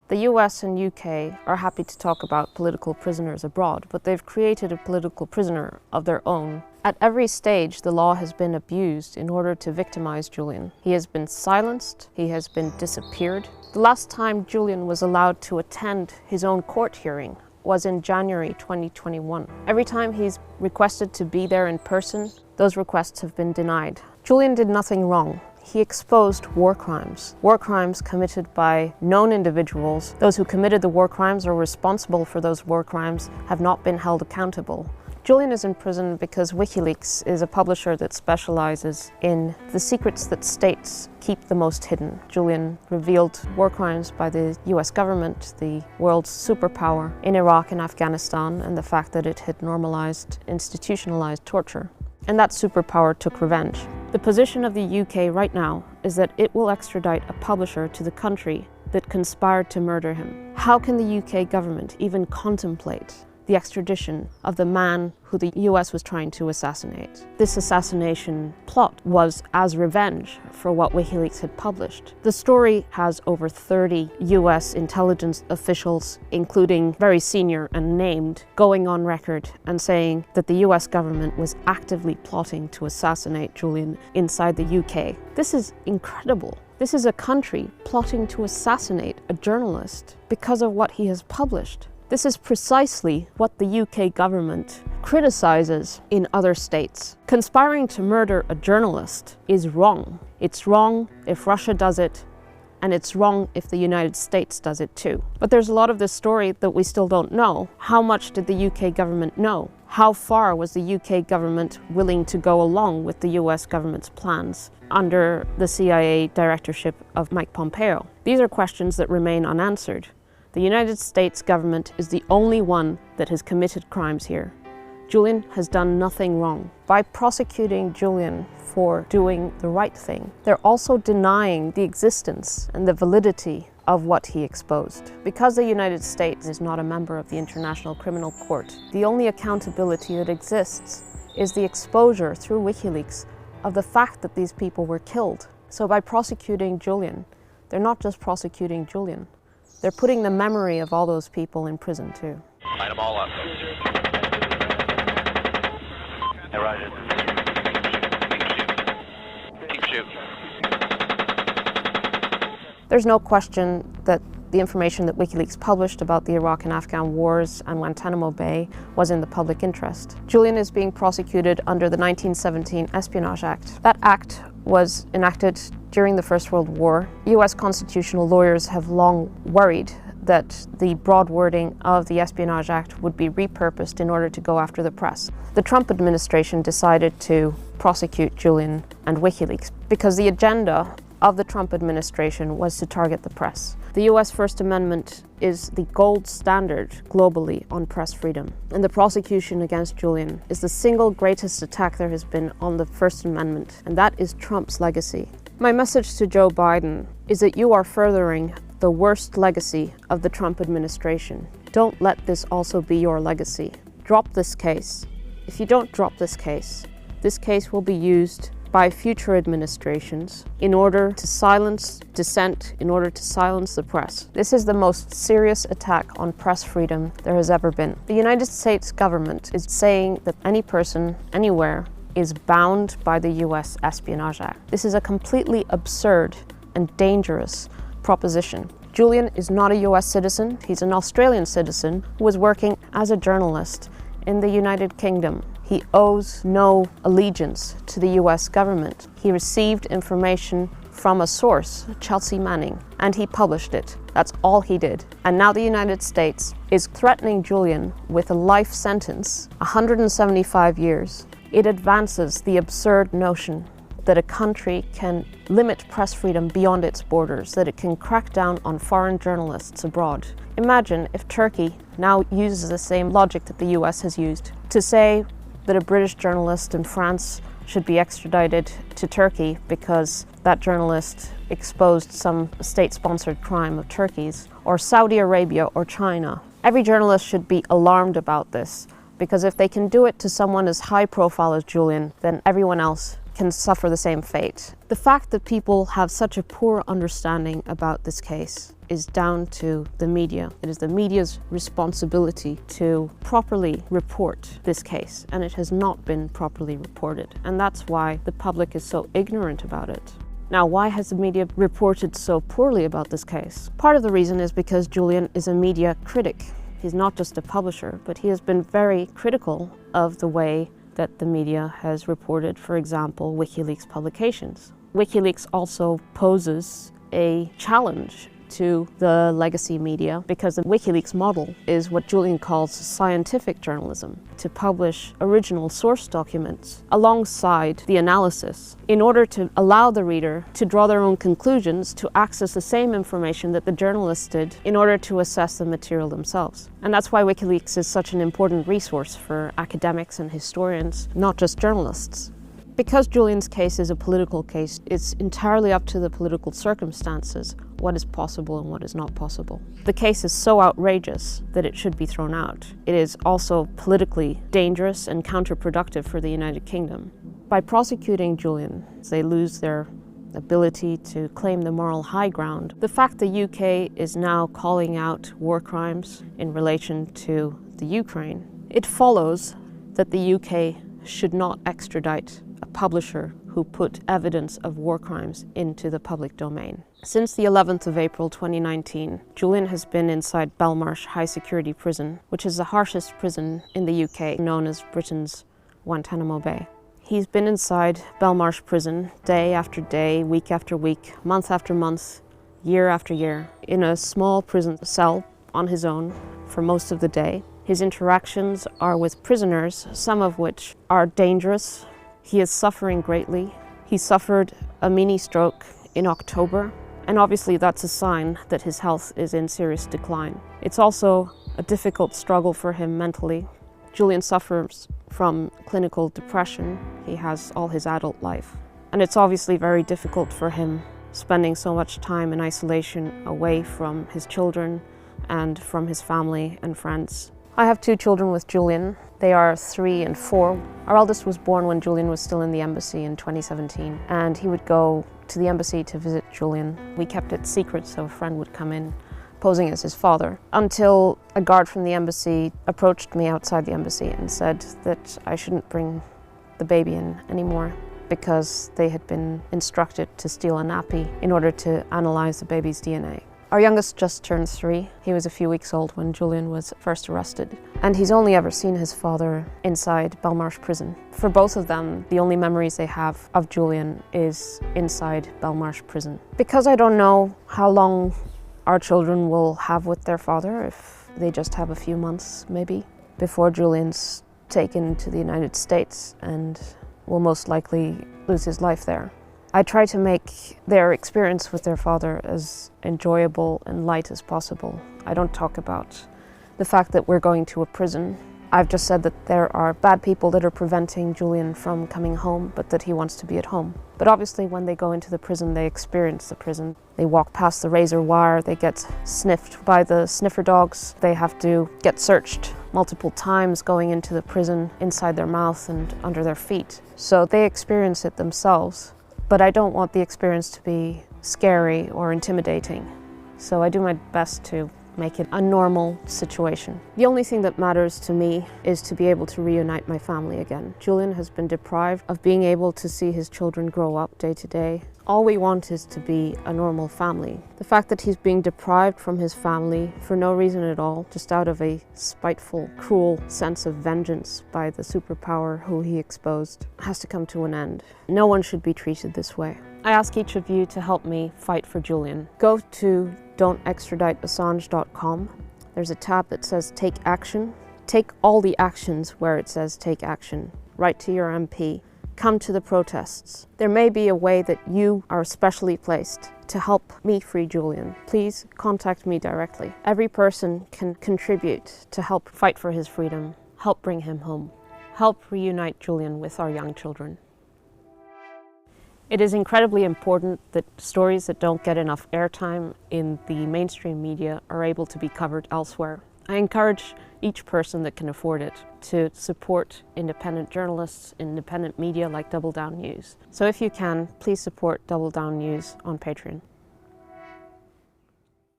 The US and UK are happy to talk about political prisoners abroad, but they've created a political prisoner of their own. At every stage, the law has been abused in order to victimize Julian. He has been silenced, he has been disappeared. The last time Julian was allowed to attend his own court hearing was in January 2021. Every time he's requested to be there in person, those requests have been denied. Julian did nothing wrong. He exposed war crimes committed by known individuals. Those who committed the war crimes or responsible for those war crimes have not been held accountable. Julian is in prison because WikiLeaks is a publisher that specializes in the secrets that states keep the most hidden. Julian revealed war crimes by the US government, the world's superpower, in Iraq and Afghanistan, and the fact that it had normalized, institutionalized torture. And that superpower took revenge. The position of the UK right now is that it will extradite a publisher to the country that conspired to murder him. How can the UK government even contemplate the extradition of the man who the US was trying to assassinate? This assassination plot was as revenge for what WikiLeaks had published. The story has over 30 US intelligence officials, including very senior and named, going on record and saying that the US government was actively plotting to assassinate Julian inside the UK. This is incredible. This is a country plotting to assassinate a journalist because of what he has published. This is precisely what the UK government criticizes in other states. Conspiring to murder a journalist is wrong. It's wrong if Russia does it, and it's wrong if the United States does it too. But there's a lot of this story that we still don't know. How much did the UK government know? How far was the UK government willing to go along with the US government's plans under the CIA directorship of Mike Pompeo? These are questions that remain unanswered. The United States government is the only one that has committed crimes here. Julian has done nothing wrong. By prosecuting Julian for doing the right thing, they're also denying the existence and the validity of what he exposed. Because the United States is not a member of the International Criminal Court, the only accountability that exists is the exposure through WikiLeaks of the fact that these people were killed. So by prosecuting Julian, they're not just prosecuting Julian, they're putting the memory of all those people in prison too. Light them all up. Hey, Roger. Keep shooting. There's no question that the information that WikiLeaks published about the Iraq and Afghan wars and Guantanamo Bay was in the public interest. Julian is being prosecuted under the 1917 Espionage Act. That act was enacted during the First World War. US constitutional lawyers have long worried that the broad wording of the Espionage Act would be repurposed in order to go after the press. The Trump administration decided to prosecute Julian and WikiLeaks because the agenda of the Trump administration was to target the press. The US First Amendment is the gold standard globally on press freedom, and the prosecution against Julian is the single greatest attack there has been on the First Amendment, and that is Trump's legacy. My message to Joe Biden is that you are furthering the worst legacy of the Trump administration. Don't let this also be your legacy. Drop this case. If you don't drop this case will be used by future administrations in order to silence dissent, in order to silence the press. This is the most serious attack on press freedom there has ever been. The United States government is saying that any person, anywhere, is bound by the US Espionage Act. This is a completely absurd and dangerous proposition. Julian is not a US citizen. He's an Australian citizen who was working as a journalist in the United Kingdom. He owes no allegiance to the US government. He received information from a source, Chelsea Manning, and he published it. That's all he did. And now the United States is threatening Julian with a life sentence, 175 years. It advances the absurd notion that a country can limit press freedom beyond its borders, that it can crack down on foreign journalists abroad. Imagine if Turkey now uses the same logic that the US has used to say that a British journalist in France should be extradited to Turkey because that journalist exposed some state-sponsored crime of Turkey's, or Saudi Arabia or China. Every journalist should be alarmed about this, because if they can do it to someone as high profile as Julian, then everyone else can suffer the same fate. The fact that people have such a poor understanding about this case is down to the media. It is the media's responsibility to properly report this case, and it has not been properly reported. And that's why the public is so ignorant about it. Now, why has the media reported so poorly about this case? Part of the reason is because Julian is a media critic. He's not just a publisher, but he has been very critical of the way that the media has reported, for example, WikiLeaks publications. WikiLeaks also poses a challenge to the legacy media because the WikiLeaks model is what Julian calls scientific journalism, to publish original source documents alongside the analysis in order to allow the reader to draw their own conclusions, to access the same information that the journalists did in order to assess the material themselves. And that's why WikiLeaks is such an important resource for academics and historians, not just journalists. Because Julian's case is a political case, it's entirely up to the political circumstances what is possible and what is not possible. The case is so outrageous that it should be thrown out. It is also politically dangerous and counterproductive for the United Kingdom. By prosecuting Julian, they lose their ability to claim the moral high ground. The fact the UK is now calling out war crimes in relation to the Ukraine, it follows that the UK should not extradite a publisher who put evidence of war crimes into the public domain. Since the 11th of April 2019, Julian has been inside Belmarsh High Security Prison, which is the harshest prison in the UK, known as Britain's Guantanamo Bay. He's been inside Belmarsh Prison day after day, week after week, month after month, year after year, in a small prison cell on his own for most of the day. His interactions are with prisoners, some of which are dangerous. He is suffering greatly. He suffered a mini stroke in October, and obviously that's a sign that his health is in serious decline. It's also a difficult struggle for him mentally. Julian suffers from clinical depression. He has all his adult life. And it's obviously very difficult for him spending so much time in isolation away from his children and from his family and friends. I have 2 children with Julian. They are 3 and 4. Our eldest was born when Julian was still in the embassy in 2017, and he would go to the embassy to visit Julian. We kept it secret so a friend would come in posing as his father, until a guard from the embassy approached me outside the embassy and said that I shouldn't bring the baby in anymore because they had been instructed to steal a nappy in order to analyze the baby's DNA. Our youngest just turned 3. He was a few weeks old when Julian was first arrested. And he's only ever seen his father inside Belmarsh Prison. For both of them, the only memories they have of Julian is inside Belmarsh Prison. Because I don't know how long our children will have with their father, if they just have a few months maybe, before Julian's taken to the United States and will most likely lose his life there. I try to make their experience with their father as enjoyable and light as possible. I don't talk about the fact that we're going to a prison. I've just said that there are bad people that are preventing Julian from coming home, but that he wants to be at home. But obviously when they go into the prison, they experience the prison. They walk past the razor wire, they get sniffed by the sniffer dogs, they have to get searched multiple times going into the prison, inside their mouth and under their feet. So they experience it themselves. But I don't want the experience to be scary or intimidating. So I do my best to make it a normal situation. The only thing that matters to me is to be able to reunite my family again. Julian has been deprived of being able to see his children grow up day to day. All we want is to be a normal family. The fact that he's being deprived from his family for no reason at all, just out of a spiteful, cruel sense of vengeance by the superpower who he exposed, has to come to an end. No one should be treated this way. I ask each of you to help me fight for Julian. Go to don'textraditeassange.com. There's a tab that says Take Action. Take all the actions where it says Take Action. Write to your MP. Come to the protests. There may be a way that you are specially placed to help me free Julian. Please contact me directly. Every person can contribute to help fight for his freedom. Help bring him home. Help reunite Julian with our young children. It is incredibly important that stories that don't get enough airtime in the mainstream media are able to be covered elsewhere. I encourage each person that can afford it to support independent journalists, independent media like Double Down News. So if you can, please support Double Down News on Patreon.